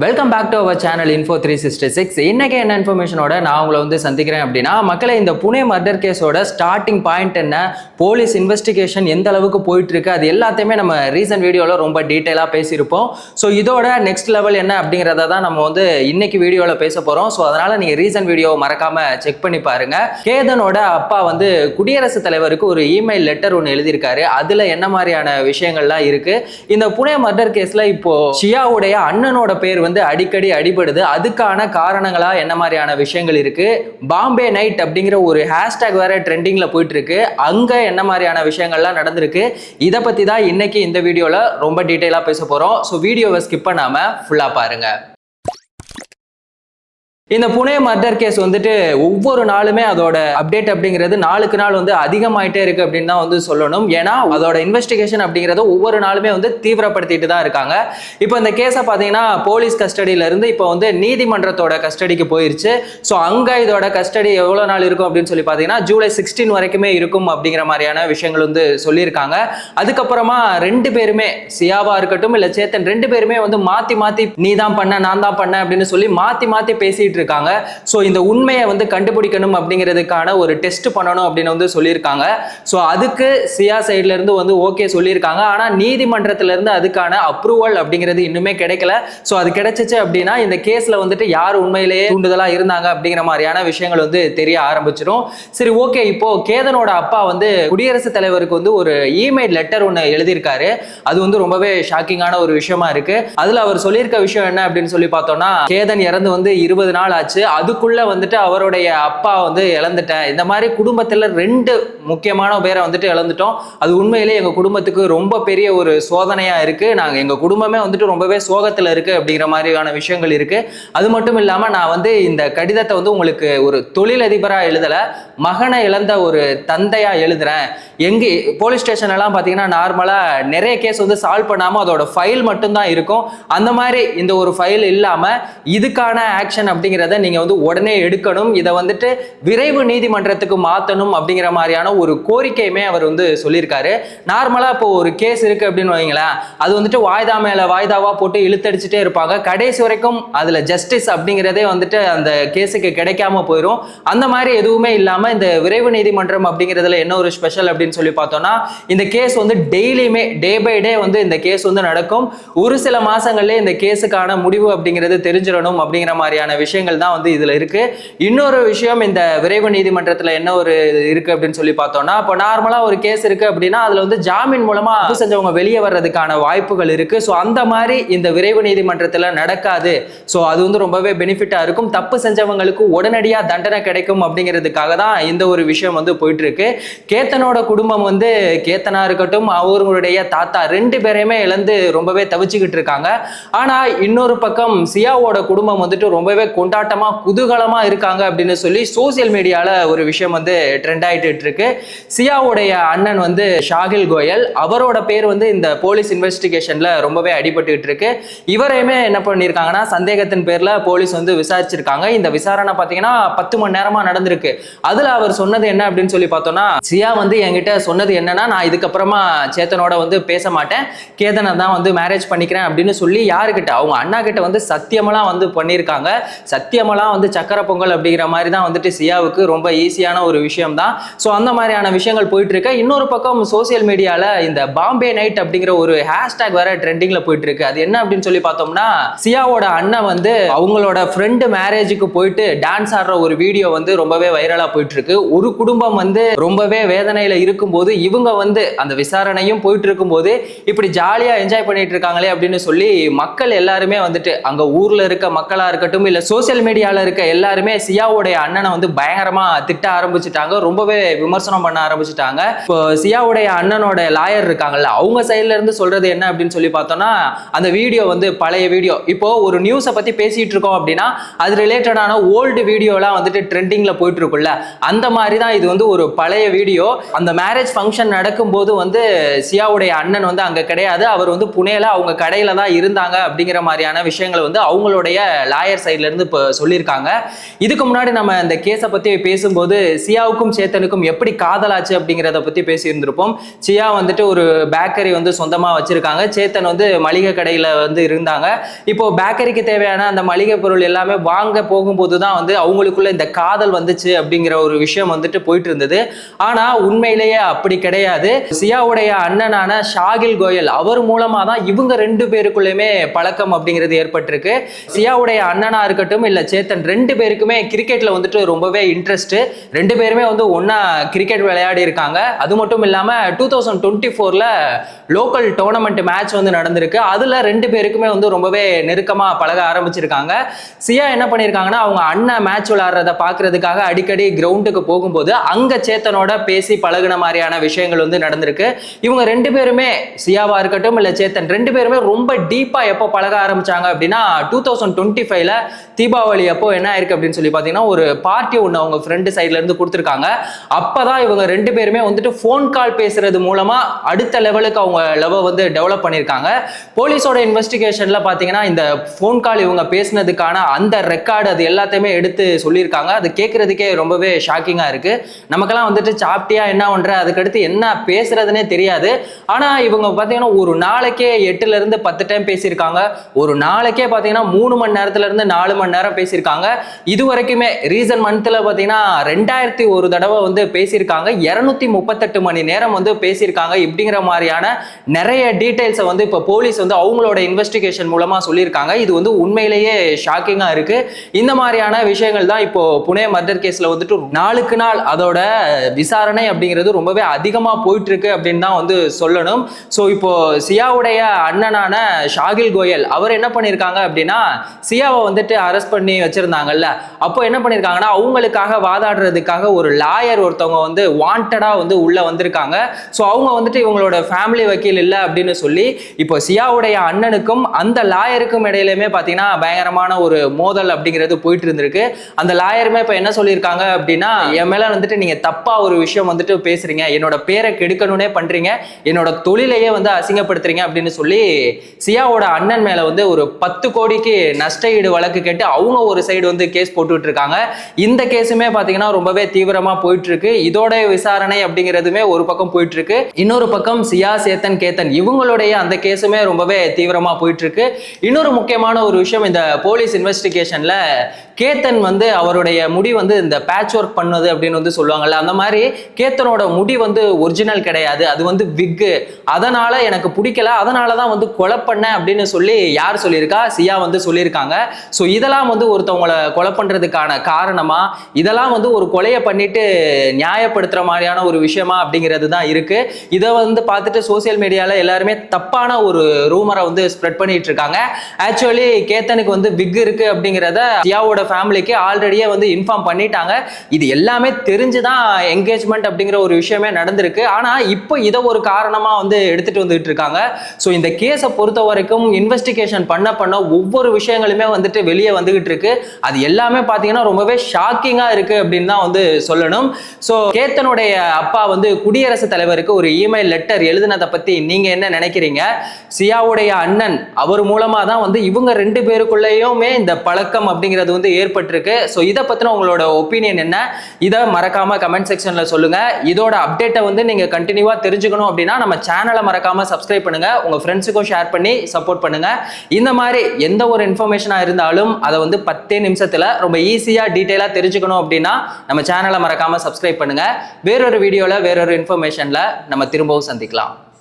Welcome back to our channel Info 366. இன்னைக்கு என்ன இன்ஃபர்மேஷனோட நான் உங்களை வந்து சந்திக்கிறேன் அப்படின்னா, மக்களை இந்த புனே மர்டர் கேஸோட ஸ்டார்டிங் பாயிண்ட் என்ன, போலீஸ் இன்வெஸ்டிகேஷன் எந்த அளவுக்கு போயிட்டு இருக்கு, அது எல்லாத்தையுமே நம்ம ரீசன்ட் வீடியோவில் ரொம்ப டீட்டெயிலாக பேசியிருப்போம். ஸோ இதோட நெக்ஸ்ட் லெவல் என்ன அப்படிங்கிறத தான் நம்ம வந்து இன்னைக்கு வீடியோவில் பேச போகிறோம். ஸோ அதனால நீங்கள் ரீசன்ட் வீடியோவை மறக்காம செக் பண்ணி பாருங்க. கேதனோட அப்பா வந்து குடியரசுத் தலைவருக்கு ஒரு இமெயில் லெட்டர் ஒன்று எழுதியிருக்காரு. அதில் என்ன மாதிரியான விஷயங்கள்லாம் இருக்கு, இந்த புனே மர்டர் கேஸில் இப்போ ஷியாவுடைய அண்ணனோட பேர் வந்து அடிக்கடி அடிபடுது, அதுக்கான காரணங்களா என்ன மாதிரியான விஷயங்கள் இருக்கு, பாம்பே நைட் அப்படிங்கிற ஒரு ஹேஷ்டேக் வேற ட்ரெண்டிங்ல போயிட்டு இருக்கு, அங்க என்ன மாதிரியான விஷயங்கள்லாம் நடந்திருக்கு, இதை பத்தி தான் இன்னைக்கு இந்த வீடியோல ரொம்ப டீட்டெயிலா பேச போறோம். ஸோ வீடியோவை ஸ்கிப் பண்ணாம ஃபுல்லா பாருங்க. இந்த புனே மர்டர் கேஸ் வந்துட்டு ஒவ்வொரு நாளுமே அதோட அப்டேட் அப்படிங்கிறது நாளுக்கு நாள் வந்து அதிகமாயிட்டே இருக்கு அப்படின்னு தான் வந்து சொல்லணும். ஏன்னா அதோட இன்வெஸ்டிகேஷன் அப்படிங்கிறத ஒவ்வொரு நாளுமே வந்து தீவிரப்படுத்திட்டு தான் இருக்காங்க. இப்போ இந்த கேஸை பார்த்தீங்கன்னா போலீஸ் கஸ்டடியில இருந்து இப்போ வந்து நீதிமன்றத்தோட கஸ்டடிக்கு போயிருச்சு. ஸோ அங்க இதோட கஸ்டடி எவ்வளோ நாள் இருக்கும் அப்படின்னு சொல்லி பார்த்தீங்கன்னா ஜூலை 16 வரைக்குமே இருக்கும் அப்படிங்கிற மாதிரியான விஷயங்கள் வந்து சொல்லியிருக்காங்க. அதுக்கப்புறமா ரெண்டு பேருமே, சியாவா இருக்கட்டும் இல்ல சேத்தன், ரெண்டு பேருமே வந்து மாத்தி மாத்தி நீ தான் பண்ண நான் தான் பண்ண அப்படின்னு சொல்லி மாத்தி மாத்தி பேசிட்டு இருக்காங்க. சோ இந்த உண்மையை வந்து கண்டுபிடிக்கணும் அப்படிங்கிறதுக்கான ஒரு டெஸ்ட் பண்ணணும் அப்படின்னு வந்து சொல்லியிருக்காங்க. சோ அதுக்கு சியா சைட்ல இருந்து வந்து ஓகே சொல்லியிருக்காங்க. ஆனா நீதிமன்றத்துல இருந்து அதுக்கான அப்ரூவல் அப்படிங்கிறது இன்னுமே கிடைக்கல. சோ அது கிடைச்சிச்சு அப்படின்னா இந்த கேஸ்ல வந்துட்டு யார் உண்மையிலேயே தூண்டுதலா இருந்தாங்க அப்படிங்கிற மாதிரியான விஷயங்கள் வந்து தெரிய ஆரம்பிச்சிடும். சரி, ஓகே. இப்போ கேதனோட அப்பா வந்து குடியரசுத் தலைவருக்கு வந்து ஒரு இமெயில் லெட்டர் ஒன்று எழுதியிருக்காரு. அது வந்து ரொம்பவே ஷாக்கிங்கான ஒரு விஷயமா இருக்கு. அதுல அவர் சொல்லியிருக்க விஷயம் என்ன அப்படின்னு சொல்லி பார்த்தோம்னா, கேதன் இறந்து வந்து 20 நாள் ஆச்சு, அதுக்குள்ள வந்துட்டு அவருடைய அப்பா வந்து இழந்துட்டேன், இந்த மாதிரி குடும்பத்துல 2 முக்கியமான பேரை வந்துட்டு இழந்துட்டோம், அது உண்மையிலே எங்க குடும்பத்துக்கு ரொம்ப பெரிய ஒரு சோதனையா இருக்கு, நாங்க எங்க குடும்பமே வந்துட்டு ரொம்பவே சோகத்துல இருக்கு அப்படிங்கிற மாதிரியான விஷயங்கள் இருக்கு. அது மட்டும் இல்லாம நான் வந்து இந்த கடிதத்தை வந்து உங்களுக்கு ஒரு தொழிலதிபரா எழுதல, மகனை இழந்த ஒரு தந்தையா எழுதுறேன். எங்க போலீஸ் ஸ்டேஷன் எல்லாம் பாத்தீங்கன்னா நார்மலா நிறைய கேஸ் வந்து சால்வ் பண்ணாம அதோட ஃபைல் மட்டும் தான் இருக்கும். அந்த மாதிரி இந்த ஒரு ஃபைல் இல்லாம இதுக்கான ஆக்ஷன் அப்படிங்கிறத நீங்க வந்து உடனே எடுக்கணும், இதை வந்துட்டு விரைவு நீதிமன்றத்துக்கு மாத்தணும் அப்படிங்கிற மாதிரியான ஒரு கோரிக்கையுமே அவர் வந்து சொல்லியிருக்காரு. நார்மலா இப்போ ஒரு கேஸ் இருக்கு அப்படின்னு வைங்களேன், அது வந்துட்டு வாய்தா மேல வாய்தாவா போட்டு இழுத்தடிச்சுட்டே இருப்பாங்க, கடைசி வரைக்கும் அதுல ஜஸ்டிஸ் அப்படிங்கிறதே வந்துட்டு அந்த கேஸுக்கு கிடைக்காம போயிடும். அந்த மாதிரி எதுவுமே இல்லாம இந்த விரைவு நீதிமன்றம் அப்படிங்கிறதுல என்ன ஒரு ஸ்பெஷல் அப்படின்னு சொல்லி பார்த்தோம்னா, இந்த கேஸ் வந்து டெய்லியுமே டே பை டே வந்து இந்த கேஸ் வந்து நடக்கும். ஒரு சில மாசங்கள்ல இந்த கேஸுக்கான முடிவு அப்படிங்கிறது தெரிஞ்சிடணும் அப்படிங்கிற மாதிரியான விஷயங்கள் தான் வந்து இதுல இருக்கு. இன்னொரு விஷயம், இந்த விரைவு நீதிமன்றத்துல என்ன ஒரு இருக்கு அப்படின்னு சொல்லி பார்த்தோம்னா, இப்போ நார்மலா ஒரு கேஸ் இருக்கு அப்படின்னா அதுல வந்து ஜாமீன் மூலமா தப்பு செஞ்சவங்க வெளியே வர்றதுக்கான வாய்ப்புகள் இருக்கு. ஸோ அந்த மாதிரி இந்த விரைவு நீதிமன்றத்துல நடக்காது. ஸோ அது வந்து ரொம்பவே பெனிஃபிட்டா இருக்கும், தப்பு செஞ்சவங்களுக்கு உடனடியா தண்டனை கிடைக்கும் அப்படிங்கிறதுக்காக தான் இந்த ஒரு விஷயம் வந்து போயிட்டு இருக்கு. கேத்தனோட குடும்பம் வந்து, கேத்தனா இருக்கட்டும் அவர்களுடைய தாத்தா, 2 பேரையுமே இழந்து ரொம்பவே தவிச்சுக்கிட்டு இருக்காங்க. ஆனா இன்னொரு பக்கம் சியாவோட குடும்பம் வந்துட்டு ரொம்பவே கொண்டாட்டமா குதூகலமா இருக்காங்க அப்படின்னு சொல்லி சோசியல் மீடியால ஒரு விஷயம் வந்து ட்ரெண்ட் ஆயிட்டு இருக்கு. சியாவுடைய அண்ணன் வந்து ஷாகில் கோயல், அவரோட பேர் வந்து இந்த போலீஸ் இன்வெஸ்டிகேஷன்ல ரொம்பவே அடிபட்டு இருக்கு. இவரையுமே என்ன பண்ணிருக்காங்கன்னா சந்தேகத்தின் பேர்ல போலீஸ் வந்து விசாரிச்சிருக்காங்க. இந்த விசாரணை பாத்தீங்கன்னா 10 மணி நேரமா நடந்திருக்கு. அதுல அவர் சொன்னது என்ன அப்படின்னு சொல்லி பார்த்தோம்னா, சியா வந்து என்கிட்ட சொன்னது என்னன்னா, நான் இதுக்கப்புறமா சேத்தனோட வந்து பேச மாட்டேன், கேதனை தான் வந்து மேரேஜ் பண்ணிக்கிறேன் அப்படின்னு சொல்லி யாருக்கிட்ட, அவங்க அண்ணா கிட்ட வந்து சத்தியமெல்லாம் வந்து பண்ணியிருக்காங்க. சத்தியமெல்லாம் வந்து சக்கரை பொங்கல் அப்படிங்கிற மாதிரி தான் வந்துட்டு சியாவுக்கு ரொம்ப ஈஸியான ஒரு விஷயம் தான். ஸோ அந்த மாதிரியான விஷயங்கள் போயிட்டு இருக்கு. இன்னொரு பக்கம் சோசியல் மீடியால இந்த பாம்பே நைட் அப்படிங்கிற ஒரு ஹேஷ்டேக் வேற ட்ரெண்டிங்ல போயிட்டு இருக்கு. அது என்ன அப்படின்னு சொல்லி பார்த்தோம்னா, சியாவோட அண்ணன் வந்து அவங்களோட ஃப்ரெண்டு மேரேஜுக்கு போயிட்டு டான்ஸ் ஆடுற ஒரு வீடியோ வந்து ரொம்பவே வைரலா போயிட்டு இருக்கு. ஒரு குடும்பம் வந்து ரொம்பவே வேதனையில இருக்கும்போது இவங்க வந்து அந்த விசாரணையும் போயிட்டு இருக்கும்போது இப்படி ஜாலியா என்ஜாய் பண்ணிட்டு இருக்காங்களே அப்படின்னு சொல்லி மக்கள் எல்லாருமே வந்துட்டு, அங்க ஊர்ல இருக்க மக்களா இருக்கட்டும் இல்ல சோசியல் மீடியால இருக்க எல்லாருமே சியாவுடைய அண்ணனை வந்து பயங்கரமா திட்ட ஆரம்பிச்சுட்டாங்க, ரொம்பவே விமர்சனம் பண்ண ஆரம்பிச்சுட்டாங்க. இப்போ சியாவுடைய அண்ணனோட லாயர் இருக்காங்கல்ல, அவங்க சைட்ல இருந்து சொல்றது என்ன அப்படின்னு சொல்லி பார்த்தோம்னா, அந்த வீடியோ வந்து பழைய வீடியோ, இப்போ ஒரு நியூஸை பத்தி பேசிட்டு இருக்கோம் அப்படின்னா அது ரிலேட்டடான ஓல்டு வீடியோலாம் வந்துட்டு ட்ரெண்டிங்ல போயிட்டு இருக்குல்ல, அந்த மாதிரி தான் இது வந்து ஒரு பழைய வீடியோ. அந்த மேரேஜ் ஃபங்க்ஷன் நடக்கும்போது வந்து சியாவுடைய அண்ணன் வந்து அங்க கிடையாது, அவர் வந்து புனேல அவங்க கடையில தான் இருந்தாங்க அப்படிங்கிற மாதிரியான விஷயங்கள் வந்து அவங்களுடைய லாயர் சைட்ல இருந்து இப்போ சொல்லியிருக்காங்க. இதுக்கு முன்னாடி நம்ம இந்த கேஸை பத்தி பேசும்போது சியாவுக்கும் சேத்தனுக்கும் எப்படி காதலாச்சு அப்படிங்கிறத பத்தி பேசியிருந்திருப்போம். சியா வந்துட்டு ஒரு பேக்கரி வந்து சொந்தமா வச்சிருக்காங்க, சேத்தன் வந்து மளிகை கடையில வந்து இருந்தாங்க. இப்போ பேக்கரிக்கு தேவையான அந்த மளிகை பொருள் எல்லாமே வாங்க போகும்போது தான் வந்து அவங்களுக்குள்ள இந்த காதல் வந்துச்சு அப்படிங்கிற ஒரு விஷயம் வந்துட்டு போயிட்டு இருந்தது. ஆனா உண்மையிலேயே அப்படி கிடையாது. சியாவுடைய அண்ணனான ஷாகில் கோயல் அவர் மூலமா தான் இவங்க ரெண்டு பேருக்குள்ளயுமே பழக்கம் அப்படிங்கிறது ஏற்பட்டிருக்கு. சியாவுடைய அண்ணனா இருக்கட்டும் இல்ல சேத்தன், ரெண்டு பேருக்குமே கிரிக்கெட்ல வந்துட்டு ரொம்பவே இன்ட்ரெஸ்ட். ரெண்டு பேருமே வந்து ஒன்னா கிரிக்கெட் விளையாடி இருக்காங்க. அது மட்டும் இல்லாம 2024ல லோக்கல் டோர்னமெண்ட் மேட்ச் வந்து நடந்திருக்கு. அதுல ரெண்டு பேருக்குமே வந்து ரொம்பவே நெருக்கமா பழக ஆரம்பிச்சிருக்காங்க. சியா என்ன பண்ணிருக்காங்கன்னா, அவங்க அண்ணன் மேட்ச் விளையாடுறத பாக்குறதுக்காக அடிக்கடி கிரவுண்டுக்கு போகும்போது அங்க சேத்தனோட பேசி பழகுன மாதிரியான விஷயங்கள் வந்து நடந்திருக்கு. இவங்க ரெண்டு பேருமே, சியாவா இருக்கட்டும் இல்ல சேத்தன், ரெண்டு பேருமே ரொம்ப டீப்பா எப்போ பழக ஆரம்பிச்சாங்க அப்படின்னா 2025ல தீபாவளி அப்போ என்ன ஆயிருக்கு அப்படின்னு சொல்லி பாத்தீங்கன்னா, ஒரு பார்ட்டி ஒண்ணு அவங்க ஃப்ரெண்டு சைட்ல இருந்து கொடுத்துருக்காங்க. அப்பதான் இவங்க ரெண்டு பேருமே வந்துட்டு போன் கால் பேசுறது மூலமா அடுத்த லெவலுக்கு அவங்க லவ் வந்து டெவலப் பண்ணிருக்காங்க. போலீஸோட இன்வெஸ்டிகேஷன்ல பாத்தீங்கன்னா இந்த போன் கால் இவங்க பேசினதுக்கான அந்த ரெக்கார்டு அது எல்லாத்தையுமே எடுத்து சொல்லியிருக்காங்க. அது கேட்கறதுக்கே ரொம்பவே ஷாக்கிங்கா இருக்கு. நமக்கெல்லாம் வந்துட்டு சாப்பிட்டியா என்ன பண்ற, அதுக்கடுத்து என்ன பேசுறதுனே தெரியாது. ஆனா இவங்க பாத்தீங்கன்னா ஒரு நாளைக்கே 8ல இருந்து 10 டைம் பேசியிருக்காங்க. ஒரு நாளைக்கே பாத்தீங்கன்னா 3 மணி நேரத்துல இருந்து 4 மணி நேரம் பேசியிருக்காங்க. இது வரைக்குமே ரீசன் மந்த்ல பாத்தீங்கன்னா 2001 தடவை வந்து பேசியிருக்காங்க. 238 மணி நேரம் வந்து பேசியிருக்காங்க. இப்படிங்கிற மாதிரியான நிறைய டீடைல்ஸை வந்து இப்போ போலீஸ் வந்து அவங்களோட இன்வெஸ்டிகேஷன் மூலமா சொல்லியிருக்காங்க. இது வந்து உண்மையிலேயே ஷாக்கிங்கா இருக்கு. இந்த மாதிரியான விஷயங்கள் தான் இப்போ புனே மர்டர் கேஸ்ல வந்துட்டு நாளுக்கு நாள் அதோட விசாரணை அப்படிங்கிறது ரொம்பவே அதிகமா போயிட்டு இருக்கு அப்படின்னு தான் வந்து சொல்லணும். ஸோ இப்போ சியாவுடைய அண்ணனான ஷாகில் கோயல் அவர் என்ன பண்ணியிருக்காங்க அப்படின்னா, சியாவை வந்துட்டு அரெஸ்ட் பண்ணி வச்சிருந்தாங்கல்ல, அப்போ என்ன பண்ணியிருக்காங்கன்னா அவங்களுக்காக வாதாடுறதுக்காக ஒரு லாயர் ஒருத்தவங்க வந்து வாண்டடா வந்து உள்ள வந்திருக்காங்க. ஸோ அவங்க வந்துட்டு இவங்களோட ஃபேமிலி வக்கீல் இல்லை அப்படின்னு சொல்லி இப்போ சியாவுடைய அண்ணனுக்கும் அந்த லாயருக்கும் இடையிலுமே பார்த்தீங்கன்னா பயங்கரமான ஒரு மோதல் அப்படிங்கிறது போயிட்டு இருந்திருக்கு. அந்த லாயருமே இப்போ என்ன சொல்லியிருக்காங்க அப்படின்னா, என் மேல வந்துட்டு நீங்க தப்பா ஒரு விஷயம் வந்துட்டு பேசுறீங்க, என்னோட பேரை கெடுக்கணும்னே பண்றீங்க, என்னோட தொழிலையே வந்து அசிங்கப்படுத்துறீங்க அப்படின்னு சொல்லி சியாவோட அண்ணன் மேல வந்து ஒரு 10 கோடிக்கு நஷ்ட ஈடு வழக்கு கேட்டு அவங்க ஒரு சைடு வந்து கேஸ் போட்டுட்டு இருக்காங்க. இந்த கேஸுமே பாத்தீங்கன்னா ரொம்பவே தீவிரமா போயிட்டு இருக்கு. இதோட விசாரணை அப்படிங்கிறதுமே ஒரு பக்கம் போயிட்டு இருக்கு. இன்னொரு பக்கம் சியா, சேத்தன், கேத்தன் இவங்களுடைய அந்த கேஸுமே ரொம்பவே தீவிரமா போயிட்டு இருக்கு. இன்னொரு முக்கியமான ஒரு விஷயம், இந்த போலீஸ் இன்வெஸ்டிகேஷன்ல கேத்தன் வந்து அவருடைய முடி வந்து இந்த பேட்ச் ஒர்க் பண்ணது அப்படின்னு வந்து சொல்லுவாங்கல்ல, அந்த மாதிரி கேத்தனோட முடி வந்து ஒரிஜினல் கிடையாது, அது வந்து விக்கு, அதனால எனக்கு பிடிக்கல, அதனாலதான் வந்து கொலை பண்ண அப்படின்னு சொல்லி யார் சொல்லியிருக்கா? சியா வந்து சொல்லியிருக்காங்க. ஸோ இதெல்லாம் வந்து ஒருத்தவங்களை கொலை பண்றதுக்கான காரணமா, இதெல்லாம் வந்து ஒரு கொலையை பண்ணிட்டு நியாயப்படுத்துற மாதிரியான ஒரு விஷயமா அப்படிங்கிறது தான் இருக்கு. இதை வந்து பார்த்துட்டு சோசியல் மீடியால எல்லாருமே தப்பான ஒரு ரூமரை வந்து ஸ்ப்ரெட் பண்ணிட்டு இருக்காங்க. ஆக்சுவலி கேத்தனுக்கு வந்து விக் இருக்கு அப்படிங்கிறத சியாவோட ஃபேமிலிக்கு ஆல்ரெடியே வந்து இன்ஃபார்ம் பண்ணிட்டாங்க. இது எல்லாமே தெரிஞ்சுதான் என்கேஜ்மெண்ட் அப்படிங்கிற ஒரு விஷயமே நடந்திருக்கு. ஆனா இப்போ இதை ஒரு காரணமா வந்து எடுத்துட்டு வந்துட்டு இருக்காங்க. ஸோ இந்த கேஸை பொறுத்த வரைக்கும் இன்வெஸ்டிகேஷன் பண்ண ஒவ்வொரு விஷயங்களுமே வந்துட்டு வெளியே வந்துகிட்டு இருக்கு. அது எல்லாமே பார்த்தீங்கன்னா ரொம்பவே ஷாக்கிங்கா இருக்கு அப்படின்னு தான் வந்து சொல்லணும். ஸோ கேத்தனுடைய அப்பா வந்து குடியரசுத் தலைவருக்கு ஒரு இமெயில் லெட்டர் எழுதினதை பத்தி நீங்க என்ன நினைக்கிறீங்க? சியாவுடைய அண்ணன் அவர் மூலமா தான் வந்து இவங்க ரெண்டு பேருக்குள்ளேயுமே இந்த பழக்கம் அப்படிங்கிறது வந்து ஏற்பட்டிருக்கு. ஸோ இதை பத்தின உங்களோட ஒப்பீனியன் என்ன? இதை மறக்காம கமெண்ட் செக்ஷன்ல சொல்லுங்க. இதோட அப்டேட்டை வந்து நீங்க கண்டினியூவா தெரிஞ்சுக்கணும் அப்படின்னா நம்ம சேனலை மறக்காம சப்ஸ்கிரைப் பண்ணுங்க, உங்க ஃப்ரெண்ட்ஸுக்கும் ஷேர் பண்ணி சப்போர்ட் பண்ணுங்க. இந்த மாதிரி எந்த ஒரு இன்ஃபர்மேஷனா இருந்தாலும் அதை வந்து 10 நிமிஷத்துல ரொம்ப ஈஸியா டீடைலா தெரிஞ்சுக்கணும் அப்படின்னா நம்ம சேனலை மறக்காம சப்ஸ்கிரைப் பண்ணுங்க. வேறொரு வீடியோல வேறொரு இன்ஃபர்மேஷன்ல நம்ம திரும்பவும் சந்திக்கலாம்.